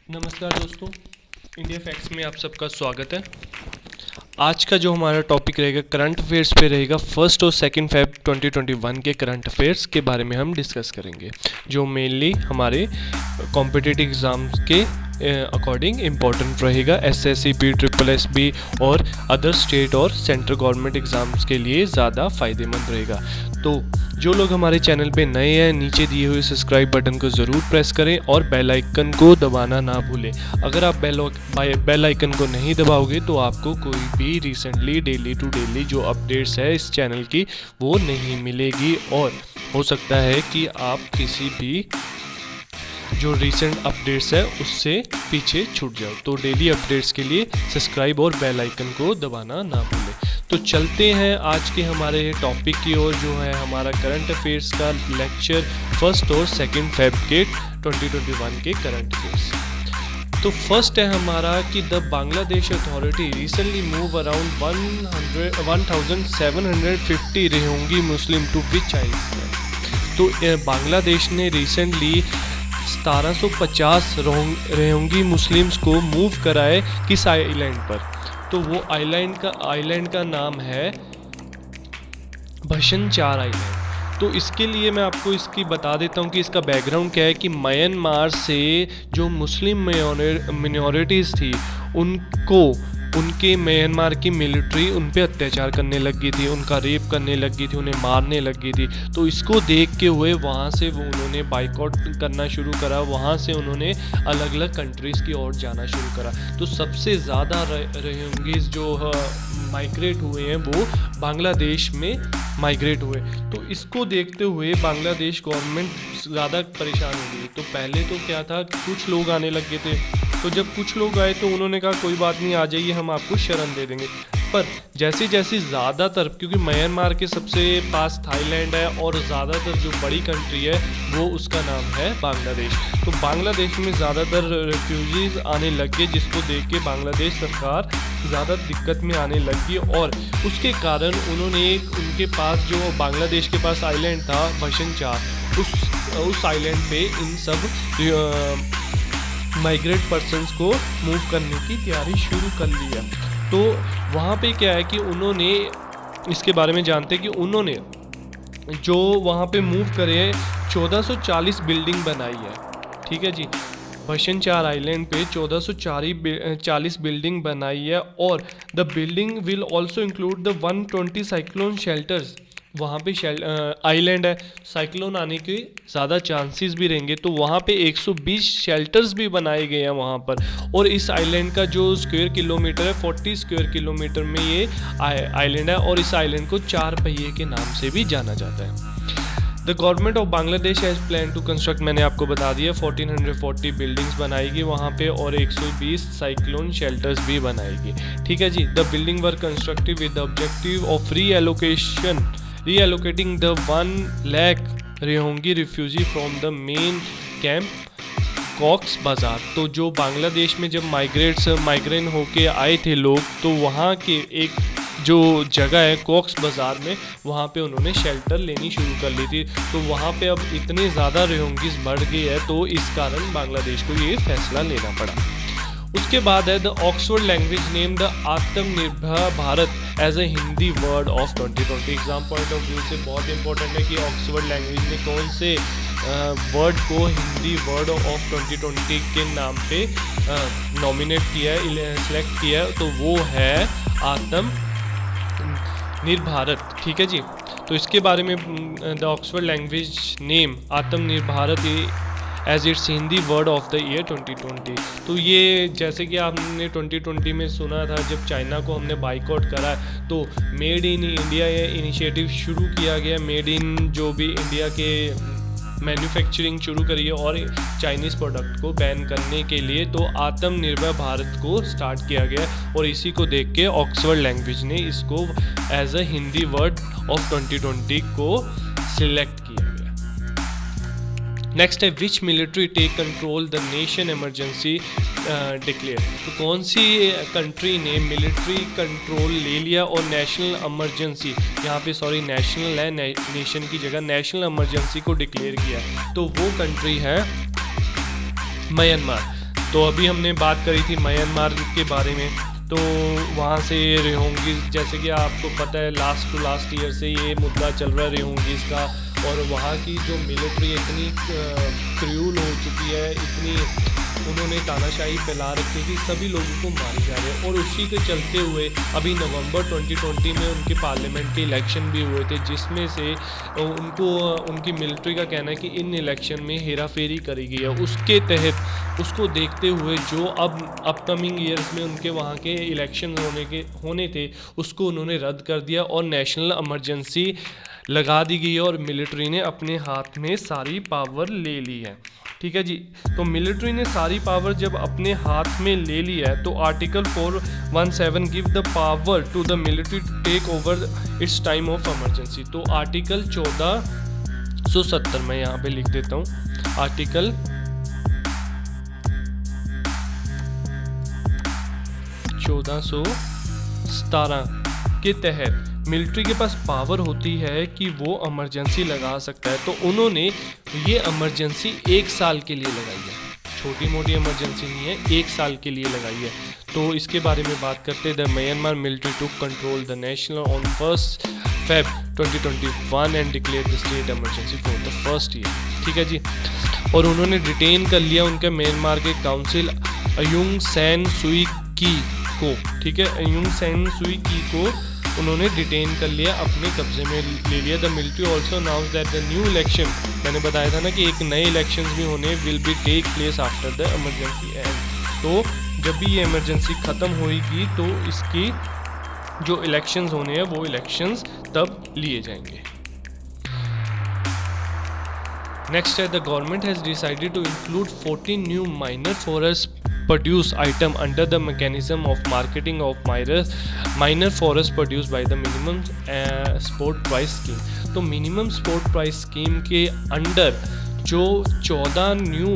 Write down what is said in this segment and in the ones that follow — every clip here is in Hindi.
नमस्कार दोस्तों, इंडिया फैक्ट्स में आप सबका स्वागत है। आज का जो हमारा टॉपिक रहेगा करंट अफेयर्स पे रहेगा। 1 और 2 फेब 2021 के करंट अफेयर्स के बारे में हम डिस्कस करेंगे, जो मेनली हमारे कॉम्पिटिटिव एग्ज़ाम्स के अकॉर्डिंग इम्पोर्टेंट रहेगा। SSCB, SSSB और अदर स्टेट और सेंट्रल गवर्नमेंट एग्ज़ाम्स के लिए ज़्यादा फ़ायदेमंद रहेगा। तो जो लोग हमारे चैनल पे नए हैं, नीचे दिए हुए सब्सक्राइब बटन को ज़रूर प्रेस करें और बेल आइकन को दबाना ना भूलें। अगर आप बेल आइकन को नहीं दबाओगे तो आपको कोई भी रिसेंटली डेली टू डेली जो अपडेट्स है इस चैनल की वो नहीं मिलेगी, और हो सकता है कि आप किसी भी जो रीसेंट अपडेट्स है उससे पीछे छूट जाओ। तो डेली अपडेट्स के लिए सब्सक्राइब और बेल आइकन को दबाना ना भूलें। तो चलते हैं आज के हमारे टॉपिक की ओर, जो है हमारा करंट अफेयर्स का लेक्चर 1 और 2 फेब के 2021 के करंट अफेयर्स। तो फर्स्ट है हमारा कि the Bangladesh authority recently move around 1750 Rohingya Muslim to which island. तो बांग्लादेश ने रिसेंटली 1750 रोहिंग्या मुस्लिम्स को मूव कराए किस आइलैंड पर। तो वो आइलैंड का नाम है भशन चार आइलैंड। तो इसके लिए मैं आपको इसकी बता देता हूँ कि इसका बैकग्राउंड क्या है कि म्यांमार से जो मुस्लिम मिनॉरिटीज़ थी उनके म्यांमार की मिलिट्री उन पे अत्याचार करने लगी थी, उनका रेप करने लगी थी, उन्हें मारने लगी थी। तो इसको देख के हुए वहाँ से वो उन्होंने बाइकआउट करना शुरू करा, वहाँ से उन्होंने अलग अलग कंट्रीज़ की ओर जाना शुरू करा। तो सबसे ज़्यादा रोहिंग्यास जो माइग्रेट हुए हैं वो बांग्लादेश में माइग्रेट हुए। तो इसको देखते हुए बांग्लादेश गवर्नमेंट ज़्यादा परेशान हो गई। तो पहले तो क्या था, कुछ लोग आने लग गए थे। तो जब कुछ लोग आए तो उन्होंने कहा कोई बात नहीं, आ जाइए, हम आपको शरण दे देंगे। पर जैसे जैसे ज़्यादातर, क्योंकि म्यांमार के सबसे पास थाईलैंड है और ज़्यादातर जो बड़ी कंट्री है वो उसका नाम है बांग्लादेश। तो बांग्लादेश में ज़्यादातर रेफ्यूजीज़ आने लग गए, जिसको देख के बांग्लादेश सरकार ज़्यादा दिक्कत में आने लगी, और उसके कारण उन्होंने उनके पास जो बांग्लादेश के पास आइलैंड था भशन चार, उस आइलैंड पे इन सब माइग्रेट पर्सन्स को मूव करने की तैयारी शुरू कर ली है। तो वहाँ पे क्या है कि उन्होंने, इसके बारे में जानते हैं कि उन्होंने जो वहाँ पे मूव करे 1440 बिल्डिंग बनाई है। ठीक है जी, भशन चार आइलैंड पे 1440 बिल्डिंग बनाई है, और the building will also include the 120 cyclone shelters. वहाँ पे आइलैंड है, साइक्लोन आने के ज़्यादा चांसेस भी रहेंगे, तो वहाँ पे 120 शेल्टर्स भी बनाए गए हैं वहाँ पर। और इस आइलैंड का जो स्क्वायर किलोमीटर है 40 स्क्वायर किलोमीटर में ये आइलैंड है, और इस आइलैंड को 4 पहिए के नाम से भी जाना जाता है। The government of Bangladesh has plan to construct, मैंने आपको बता दिया, 1440 बिल्डिंग्स बनाएगी वहाँ पे, और 120 साइक्लोन शेल्टर्स भी बनाएगी। ठीक है जी। The building were constructed with the objective of reallocating the 1 lakh Rohingya refugee from the main camp Cox's Bazar. तो जो बांग्लादेश में जब माइग्रेन होके आए थे लोग, तो वहाँ के एक जो जगह है कॉक्स बाज़ार में, वहाँ पे उन्होंने शेल्टर लेनी शुरू कर ली थी। तो वहाँ पे अब इतने ज़्यादा रोहिंग्यास बढ़ गए हैं, तो इस कारण बांग्लादेश को ये फैसला लेना पड़ा। उसके बाद है the Oxford language name the Atmanirbhar Bharat as a Hindi word of 2020। Exam point of view से बहुत इंपॉर्टेंट है कि ऑक्सफोर्ड लैंग्वेज ने कौन से वर्ड को हिंदी वर्ड ऑफ 2020 के नाम पे नॉमिनेट किया है, सेलेक्ट किया है। तो वो है आत्मनिर्भारत। ठीक है जी। तो इसके बारे में the Oxford language name Atmanirbhar Bharat as its Hindi word of the year 2020। तो ये जैसे कि आपने 2020 में सुना था, जब चाइना को हमने बाइकआउट करा, तो मेड इन इंडिया ये इनिशिएटिव शुरू किया गया। मेड इन जो भी इंडिया के मैन्युफैक्चरिंग शुरू करी है और चाइनीज़ प्रोडक्ट को बैन करने के लिए, तो आत्मनिर्भर भारत को स्टार्ट किया गया, और इसी को देख के ऑक्सफोर्ड लैंग्वेज ने इसको as a Hindi word of 2020 को सिलेक्ट किया गया। नेक्स्ट है which military take control the nation emergency declare. तो कौन सी कंट्री ने मिलिट्री कंट्रोल ले लिया और नेशनल इमरजेंसी, यहाँ पे सॉरी नेशनल है, नेशन की जगह नेशनल इमरजेंसी को डिक्लेयर किया, तो वो कंट्री है म्यांमार। तो अभी हमने बात करी थी म्यांमार के बारे में, तो वहाँ से रोहिंग्यास, जैसे कि आपको पता है लास्ट टू लास्ट ईयर से ये मुद्दा चल रहा है रोहिंग्यास का, और वहाँ की जो मिलिट्री इतनी क्रूल हो चुकी है, इतनी उन्होंने तानाशाही फैला रखी थी, सभी लोगों को मारे जा रहे हैं। और उसी के चलते हुए अभी नवंबर 2020 में उनके पार्लियामेंट के इलेक्शन भी हुए थे, जिसमें से उनको उनकी मिलिट्री का कहना है कि इन इलेक्शन में हेरा फेरी करी गई है। उसके तहत उसको देखते हुए जो अब अपकमिंग ईयर्स में उनके वहाँ के इलेक्शन होने थे, उसको उन्होंने रद्द कर दिया और नेशनल इमरजेंसी लगा दी गई है और मिलिट्री ने अपने हाथ में सारी पावर ले ली है। ठीक है जी, तो मिलिट्री ने सारी पावर जब अपने हाथ में ले ली है, तो article 417 give the power to the military to take over its time of emergency. तो आर्टिकल 1470 मैं यहाँ पे लिख देता हूँ, आर्टिकल 1417 के तहत मिलिट्री के पास पावर होती है कि वो इमरजेंसी लगा सकता है। तो उन्होंने ये इमरजेंसी 1 साल के लिए लगाई है, छोटी मोटी इमरजेंसी नहीं है, 1 साल के लिए लगाई है। तो इसके बारे में बात करते हैं। The Myanmar military to control the national on 1 February 2021 and declare the state emergency for the first year. ठीक है जी, और उन्होंने डिटेन कर लिया उनके म्यांमार के काउंसिल अयुंग सैन सुई की को। ठीक है, अयुंग सैन सुई की को उन्होंने डिटेन कर लिया, अपने कब्जे में ले लिया। The military also announce that the new election, मैंने बताया था ना कि एक नए इलेक्शंस भी होने, will be take place after the emergency end. तो जब भी ये इमरजेंसी ख़त्म होगी तो इसकी जो इलेक्शंस होने हैं वो इलेक्शंस तब लिए जाएंगे। नेक्स्ट है, the government has decided to include 14 new minor forest produce item under the mechanism of marketing of minor forest produced by the minimum support price scheme। तो minimum support price scheme के अंडर जो 14 न्यू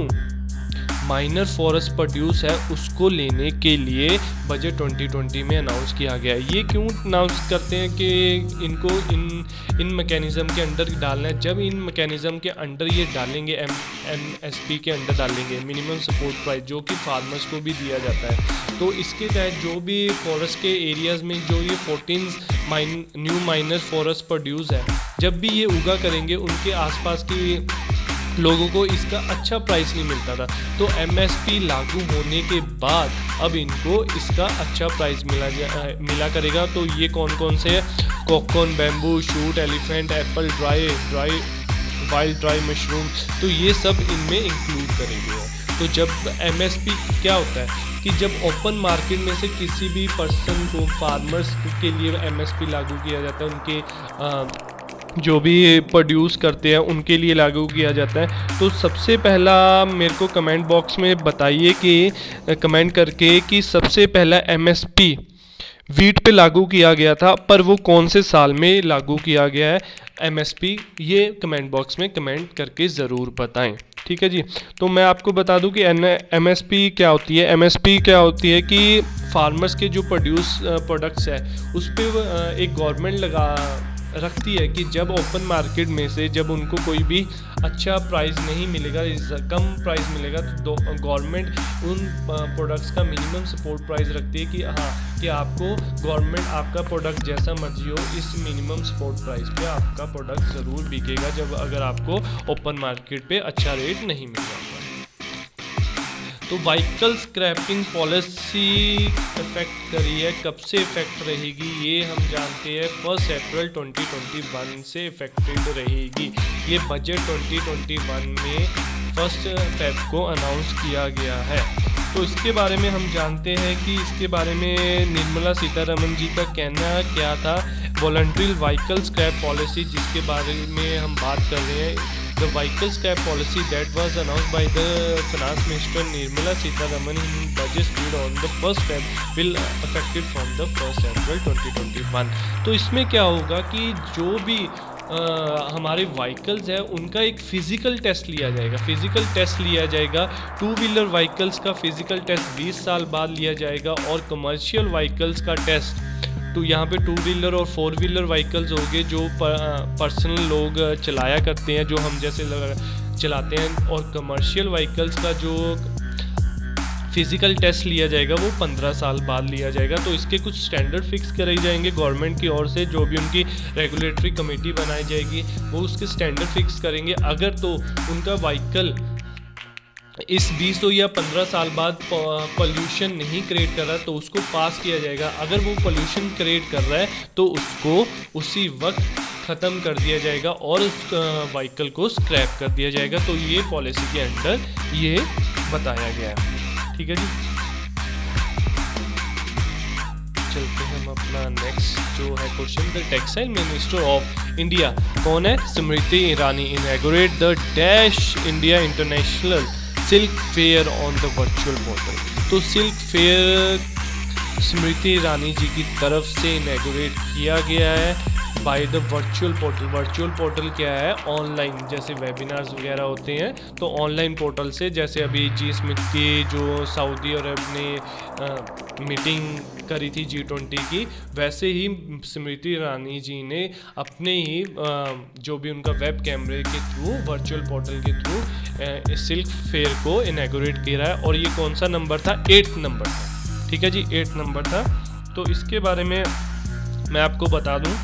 माइनर फॉरेस्ट प्रोड्यूस है उसको लेने के लिए बजट 2020 में अनाउंस किया गया है। ये क्यों अनाउंस करते हैं कि इनको इन मैकेनिज़्म के अंडर डालना है? जब इन मैकेनिज़्म के अंडर ये डालेंगे, MSP के अंडर डालेंगे, मिनिमम सपोर्ट प्राइस, जो कि फार्मर्स को भी दिया जाता है, तो इसके तहत जो भी फॉरेस्ट के एरियाज़ में जो ये 14 न्यू माइनर फॉरेस्ट प्रोड्यूस है, जब भी ये उगा करेंगे उनके आसपास की लोगों को इसका अच्छा प्राइस नहीं मिलता था। तो MSP लागू होने के बाद अब इनको इसका अच्छा प्राइस मिला करेगा। तो ये कौन कौन से है? Cocoon, bamboo, shoot, elephant, Apple, wild dry mushroom, तो ये सब इनमें इंक्लूड करेंगे। तो जब MSP क्या होता है कि जब ओपन मार्केट में से किसी भी पर्सन को, फार्मर्स के लिए MSP लागू किया जाता है, उनके जो भी प्रोड्यूस करते हैं उनके लिए लागू किया जाता है। तो सबसे पहला मेरे को कमेंट बॉक्स में बताइए कि कमेंट करके कि सबसे पहला MSP वीट पे लागू किया गया था, पर वो कौन से साल में लागू किया गया है MSP, ये कमेंट बॉक्स में कमेंट करके ज़रूर बताएं। ठीक है जी, तो मैं आपको बता दूं कि MSP क्या होती है। MSP क्या होती है कि फार्मर्स के जो प्रोडक्ट्स है उस पर एक गवर्नमेंट रखती है कि जब ओपन मार्केट में से जब उनको कोई भी अच्छा प्राइस नहीं मिलेगा, कम प्राइस मिलेगा, तो गवर्नमेंट उन प्रोडक्ट्स का मिनिमम सपोर्ट प्राइस रखती है कि हाँ, कि आपको गवर्नमेंट आपका प्रोडक्ट जैसा मर्जी हो, इस मिनिमम सपोर्ट प्राइस पे आपका प्रोडक्ट ज़रूर बिकेगा, जब अगर आपको ओपन मार्केट पे अच्छा रेट नहीं मिल रहा। तो व्हीकल स्क्रैपिंग पॉलिसी इफेक्ट करी है, कब से इफेक्ट रहेगी ये हम जानते हैं, 1 अप्रैल 2021 से इफेक्टेड रहेगी। ये बजट 2021 में 1 Feb को अनाउंस किया गया है। तो इसके बारे में हम जानते हैं कि इसके बारे में निर्मला सीतारमण जी का कहना क्या था। वॉलंटरी व्हीकल स्क्रैप पॉलिसी, जिसके बारे में हम बात कर रहे हैं, the vehicle scrap policy that was announced by the finance minister Nirmala Sitharaman in budget speed on the 1st Feb will effective from the 1st April 2021। तो इसमें क्या होगा कि जो भी हमारे व्हीकल्स है उनका एक फ़िज़िकल टेस्ट लिया जाएगा। 2 व्हीलर व्हीकल्स का फ़िज़िकल टेस्ट 20 साल बाद लिया जाएगा, और कमर्शियल व्हीकल्स का टेस्ट, तो यहाँ पे 2 व्हीलर और 4 व्हीलर व्हीकल्स होंगे जो पर्सनल लोग चलाया करते हैं, जो हम जैसे चलाते हैं, और कमर्शियल व्हीकल्स का जो फिजिकल टेस्ट लिया जाएगा वो 15 साल बाद लिया जाएगा। तो इसके कुछ स्टैंडर्ड फिक्स कराई जाएंगे गवर्नमेंट की ओर से, जो भी उनकी रेगुलेटरी कमेटी बनाई जाएगी वो उसके स्टैंडर्ड फिक्स करेंगे। अगर तो उनका व्हीकल इस 20 या 15 साल बाद पोल्यूशन नहीं क्रिएट कर रहा तो उसको पास किया जाएगा। अगर वो पोल्यूशन क्रिएट कर रहा है तो उसको उसी वक्त ख़त्म कर दिया जाएगा और उस व्हीकल को स्क्रैप कर दिया जाएगा। तो ये पॉलिसी के अंडर ये बताया गया है। ठीक है जी, चलते हैं हम अपना नेक्स्ट जो है question. The textile minister of India कौन है? Smriti Irani inaugurate the dash India international silk fair on the virtual portal. तो सिल्क फेयर स्मृति ईरानी जी की तरफ से इनॉग्रेट किया गया है by the virtual portal. Virtual portal क्या है? ऑनलाइन, जैसे वेबिनार्स वगैरह होते हैं तो ऑनलाइन पोर्टल से, जैसे अभी जी स्मिथ की जो सऊदी अरब ने मीटिंग करी थी G20 की, वैसे ही स्मृति ईरानी जी ने अपने ही जो भी उनका वेब कैमरे के थ्रू, वर्चुअल पोर्टल के थ्रू सिल्क फेयर को इनॉग्रेट किया है। और ये कौन सा नंबर था? 8th नंबर था। ठीक है जी, 8th नंबर था। तो इसके बारे में मैं आपको बता दूं,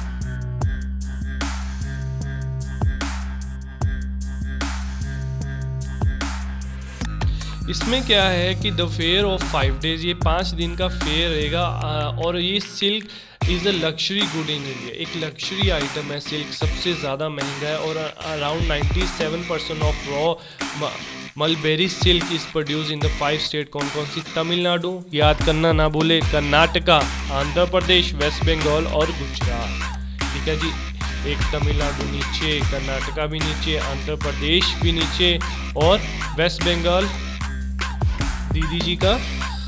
इसमें क्या है कि द फेयर ऑफ 5 days, ये 5 दिन का फेयर रहेगा। और ये silk is a luxury good in India, एक लग्जरी आइटम है सिल्क, सबसे ज़्यादा महंगा है। और around 97% of raw mulberry silk is produce in the 5 state. कौन कौन सी? तमिलनाडु, याद करना ना भूले, कर्नाटका, आंध्र प्रदेश, वेस्ट बंगाल और गुजरात। ठीक है जी, एक तमिलनाडु नीचे, कर्नाटका भी नीचे, आंध्र प्रदेश भी नीचे और वेस्ट बंगाल दीदी जी का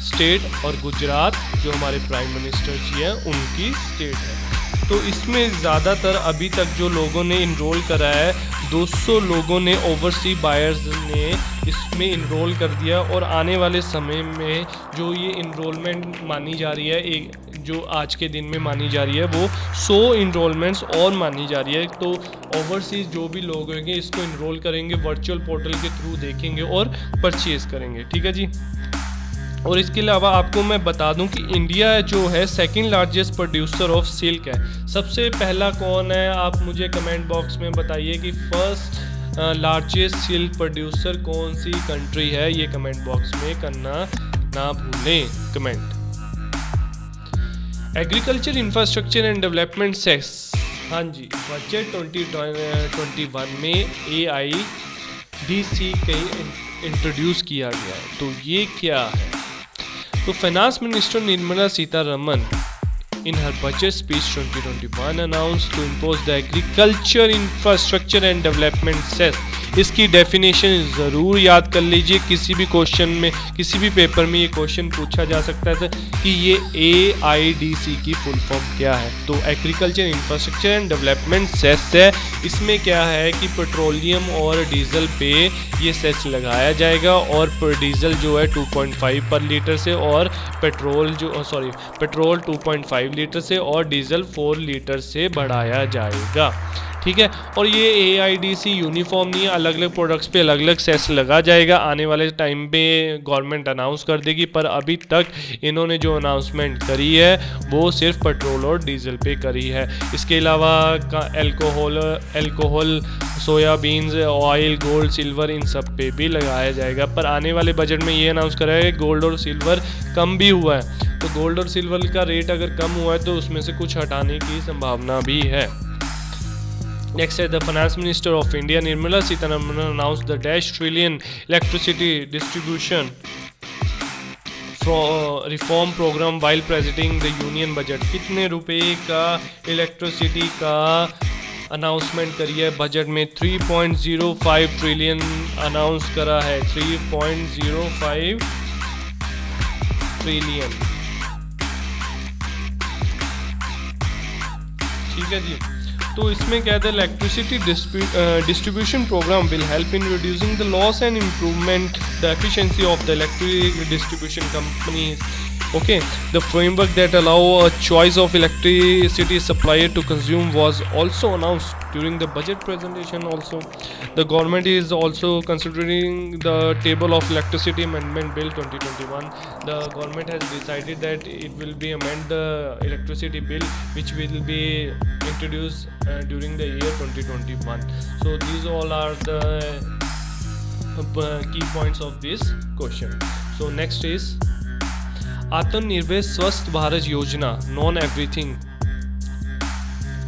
स्टेट और गुजरात जो हमारे प्राइम मिनिस्टर जी हैं उनकी स्टेट है। तो इसमें ज़्यादातर अभी तक जो लोगों ने इनरोल करा है, 200 लोगों ने, ओवरसी बायर्स ने इसमें इनरोल कर दिया। और आने वाले समय में जो ये इनरोलमेंट मानी जा रही है, एक जो आज के दिन में मानी जा रही है, वो 100 इनरोलमेंट्स और मानी जा रही है। तो ओवरसीज जो भी लोग होंगे इसको इनरोल करेंगे, वर्चुअल पोर्टल के थ्रू देखेंगे और परचेज करेंगे। ठीक है जी, और इसके अलावा आपको मैं बता दूं कि इंडिया जो है second largest producer of silk है। सबसे पहला कौन है? आप मुझे कमेंट बॉक्स में बताइए कि फर्स्ट लार्जेस्ट सिल्क प्रोड्यूसर कौन सी कंट्री है, ये कमेंट बॉक्स में करना ना भूलें comment. Agriculture infrastructure and development sex, हाँ जी, बजट 2021 में AIDC के इंट्रोड्यूस किया गया है। तो ये क्या है? तो finance minister Nirmala Sitharaman in her budget speech 2021 announced to impose the agriculture infrastructure and development cess। इसकी डेफिनेशन ज़रूर याद कर लीजिए, किसी भी क्वेश्चन में, किसी भी पेपर में ये क्वेश्चन पूछा जा सकता है कि ये AIDC की फुल फॉर्म क्या है। तो agriculture infrastructure and development cess है। इसमें क्या है कि पेट्रोलियम और डीजल पे ये सेस लगाया जाएगा और डीजल जो है 2.5 पर लीटर से, और पेट्रोल 2.5 लीटर से, और डीजल 4 लीटर से बढ़ाया जाएगा। ठीक है, और ये AIDC यूनिफॉर्म नहीं है, अलग अलग प्रोडक्ट्स पे अलग अलग सेस लगा जाएगा। आने वाले टाइम पे गवर्नमेंट अनाउंस कर देगी, पर अभी तक इन्होंने जो अनाउंसमेंट करी है वो सिर्फ पेट्रोल और डीजल पे करी है। इसके अलावा alcohol, soyabeans, oil, gold, silver, इन सब पे भी लगाया जाएगा। पर आने वाले बजट में ये अनाउंस करा है कि गोल्ड और सिल्वर कम भी हुआ है, तो गोल्ड और सिल्वर का रेट अगर कम हुआ है तो उसमें से कुछ हटाने की संभावना भी है। Next, the Finance Minister of India, Nirmala Sitharaman, announced the dash trillion electricity distribution reform program while presenting the union budget। कितने रुपए का इलेक्ट्रिसिटी का अनाउंसमेंट करी है बजट में? 3.05 ट्रिलियन अनाउंस करा है, 3.05 ट्रिलियन। ठीक है जी, तो इसमें क्या है, electricity distribution programme will help in reducing the loss and improvement the efficiency of the electric distribution companies. Okay, the framework that allow a choice of electricity supplier to consume was also announced during the budget presentation. Also, the government is also considering the table of electricity amendment bill 2021. The government has decided that it will be amend the electricity bill which will be introduced during the year 2021. So these all are the key points of this question. So next is आत्मनिर्भर स्वस्थ भारत योजना, नॉन एवरीथिंग।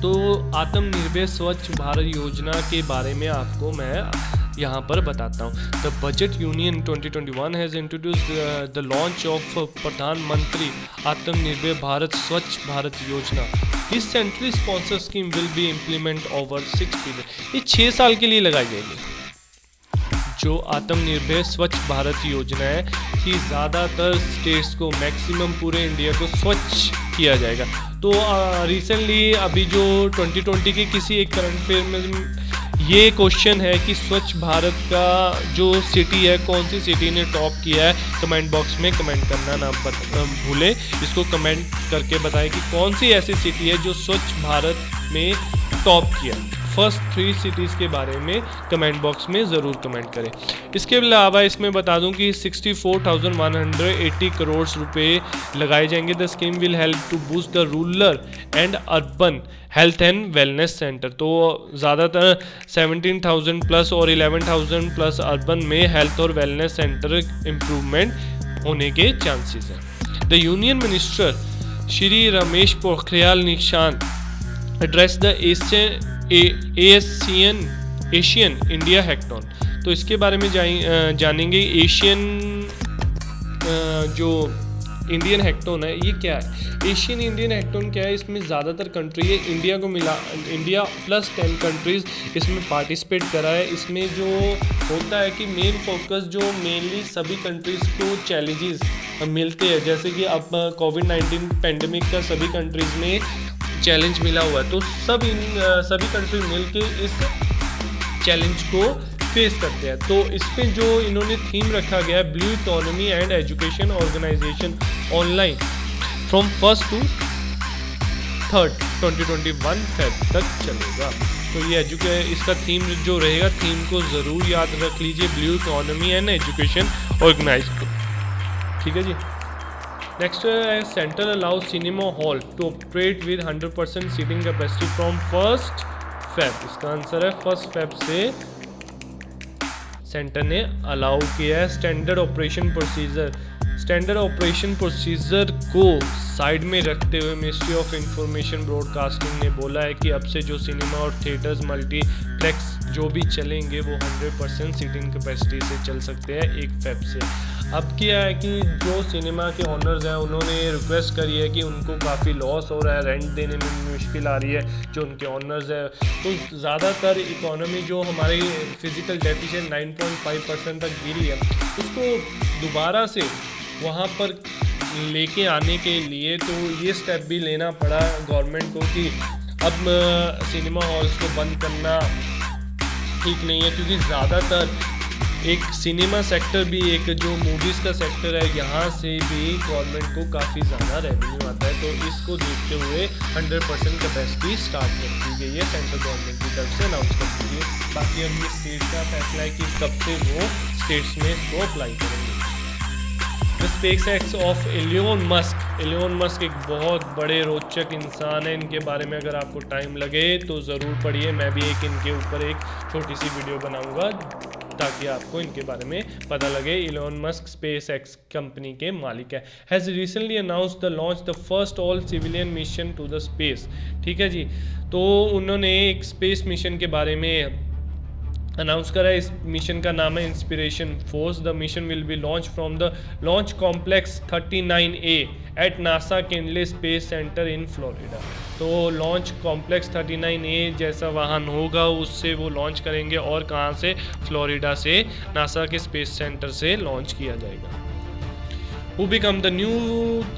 तो आत्मनिर्भर स्वच्छ भारत योजना के बारे में आपको मैं यहाँ पर बताता हूँ। The budget union 2021 has introduced the launch of प्रधानमंत्री आत्मनिर्भर भारत स्वच्छ भारत योजना। This centrally sponsor scheme will be implement over 6 period. ये 6 साल के लिए लगाई जाएगी। जो आत्मनिर्भर स्वच्छ भारत योजना है कि ज़्यादातर स्टेट्स को, मैक्सिमम पूरे इंडिया को स्वच्छ किया जाएगा। तो रिसेंटली अभी जो 2020 के किसी एक करंट अफेयर में ये क्वेश्चन है कि स्वच्छ भारत का जो सिटी है, कौन सी सिटी ने टॉप किया है। कमेंट बॉक्स में कमेंट करना ना भूलें, इसको कमेंट करके बताएं कि कौन सी ऐसी सिटी है जो स्वच्छ भारत में टॉप किया। फर्स्ट 3 सिटीज़ के बारे में कमेंट बॉक्स में ज़रूर कमेंट करें। इसके अलावा इसमें बता दूं कि 64,180 करोड़ रुपए लगाए जाएंगे। The scheme will help to boost the rural and urban health and wellness centre. तो ज़्यादातर 17,000 प्लस और 11,000 प्लस अर्बन में हेल्थ और वेलनेस सेंटर इम्प्रूवमेंट होने के चांसेस हैं। The union minister Shri Ramesh Pokhriyal Nishank address the Asian India hackathon. तो इसके बारे में जानेंगे। एशियन जो इंडियन हैकेथॉन है ये क्या है। एशियन इंडियन हैकेथॉन क्या है, इसमें ज़्यादातर कंट्री है, इंडिया को मिला, इंडिया प्लस 10 कंट्रीज़ इसमें पार्टिसिपेट करा है। इसमें जो होता है कि मेन फोकस जो मेनली सभी कंट्रीज़ को चैलेंजेस मिलते हैं, जैसे कि अब कोविड-19 पेंडेमिक का सभी कंट्रीज़ में चैलेंज मिला हुआ है। तो सभी कंट्रीज मिलके इस चैलेंज को फेस करते हैं। तो इस पे जो इन्होंने थीम रखा गया है, blue economy and education organisation online from 1 to 3 2021 Feb तक चलेगा। तो ये इसका थीम जो रहेगा, थीम को ज़रूर याद रख लीजिए, blue economy and education organise. ठीक है जी। Next centre allows cinema hall to operate with 100% seating capacity from 1 Feb. इसका आंसर है 1 फेब से सेंटर ने अलाउ किया है। स्टैंडर्ड ऑपरेशन प्रोसीजर को साइड में रखते हुए मिनिस्ट्री ऑफ इंफॉर्मेशन ब्रॉडकास्टिंग ने बोला है कि अब से जो सिनेमा और थिएटर्स मल्टीप्लेक्स जो भी चलेंगे वो 100% सीटिंग कैपेसिटी से चल सकते हैं 1 फेब से। अब क्या है कि जो सिनेमा के ओनर्स हैं उन्होंने रिक्वेस्ट करी है कि उनको काफ़ी लॉस हो रहा है, रेंट देने में मुश्किल आ रही है जो उनके ओनर्स है। तो ज़्यादातर इकोनॉमी जो हमारी फिजिकल डेफिशिएंट 9.5% तक गिरी है, उसको दोबारा से वहाँ पर लेके आने के लिए तो ये स्टेप भी लेना पड़ा गवर्नमेंट को कि अब सिनेमा हॉल्स को बंद करना ठीक नहीं है, क्योंकि ज़्यादातर एक सिनेमा सेक्टर भी, एक जो मूवीज़ का सेक्टर है, यहाँ से भी गवर्नमेंट को काफ़ी ज़्यादा रेवेन्यू आता है। तो इसको देखते हुए 100% कैपेसिटी स्टार्ट कर दी गई है सेंट्रल गवर्नमेंट की तरफ से, अनाउंस कर दी गई। बाकी अब ये स्टेट का फैसला है कि कब से वो स्टेट्स में इसको अप्लाई करेंगे। The SpaceX of Elon Musk एक बहुत बड़े रोचक इंसान है। इनके बारे में अगर आपको टाइम लगे तो ज़रूर पढ़िए। मैं भी इनके ऊपर एक छोटी सी वीडियो बनाऊंगा ताकि आपको इनके बारे में पता लगे। Elon Musk SpaceX company के मालिक है। Has recently announced the launch the first all civilian mission to the space. ठीक है जी। तो उन्होंने एक स्पेस मिशन के बारे में अनाउंस करा है। इस मिशन का नाम है inspiration force. The mission will be launch from the launch complex 39A at NASA Kennedy space centre in Florida. तो लॉन्च कॉम्प्लेक्स 39A जैसा वाहन होगा उससे वो लॉन्च करेंगे, और कहाँ से, फ्लोरिडा से, नासा के स्पेस सेंटर से लॉन्च किया जाएगा। Who become the new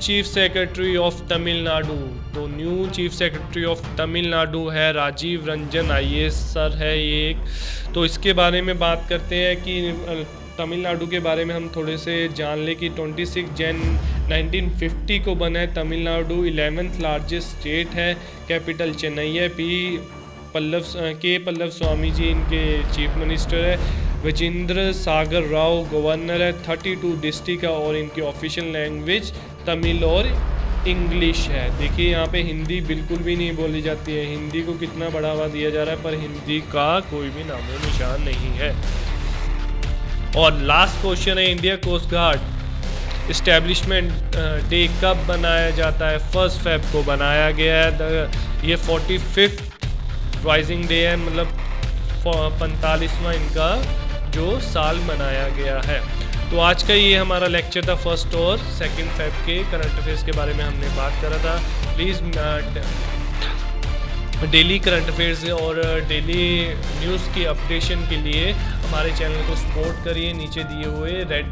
chief secretary of Tamil Nadu. तो new chief secretary of Tamil Nadu है राजीव रंजन IAS सर है ये एक। तो इसके बारे में बात करते हैं कि तमिलनाडु के बारे में हम थोड़े से जान लें कि 26 जन 1950 को बना है। तमिलनाडु 11th लार्जेस्ट स्टेट है। कैपिटल चेन्नई है। के पल्लव स्वामी जी इनके चीफ मिनिस्टर है। विजेंद्र सागर राव गवर्नर है। 32 डिस्ट्रिक्ट है और इनकी ऑफिशियल लैंग्वेज तमिल और इंग्लिश है। देखिए यहाँ पे हिंदी बिल्कुल भी नहीं बोली जाती है। हिंदी को कितना बढ़ावा दिया जा रहा है, पर हिंदी का कोई भी नामो निशान नहीं है। और लास्ट क्वेश्चन है, India coast guard establishment day कब बनाया जाता है? 1 फ़रवरी को बनाया गया है। ये 45th राइजिंग डे है, मतलब 45वां इनका जो साल मनाया गया है। तो आज का ये हमारा लेक्चर था 1 और 2 फ़रवरी के करंट अफेयर्स के बारे में हमने बात करा था। प्लीज़ डेली करंट अफेयर्स और डेली न्यूज़ की अपडेशन के लिए हमारे चैनल को सपोर्ट करिए। नीचे दिए हुए रेड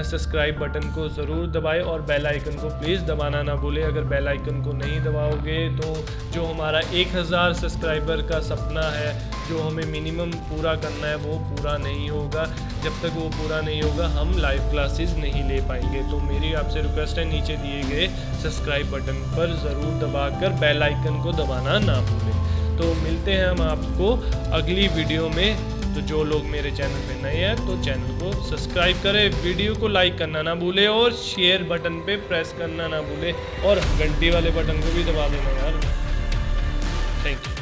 सब्सक्राइब बटन को ज़रूर दबाएं और बेल आइकन को प्लीज़ दबाना ना भूलें। अगर बेल आइकन को नहीं दबाओगे तो जो हमारा 1000 सब्सक्राइबर का सपना है, जो हमें मिनिमम पूरा करना है, वो पूरा नहीं होगा। जब तक वो पूरा नहीं होगा हम लाइव क्लासेस नहीं ले पाएंगे। तो मेरी आपसे रिक्वेस्ट है, नीचे दिए गए सब्सक्राइब बटन पर ज़रूर दबाकर बेल आइकन को दबाना ना भूलें। तो मिलते हैं हम आपको अगली वीडियो में। तो जो लोग मेरे चैनल पे नए हैं तो चैनल को सब्सक्राइब करें, वीडियो को लाइक करना ना भूलें और शेयर बटन पे प्रेस करना ना भूलें और घंटी वाले बटन को भी दबा देना यार। Thank you.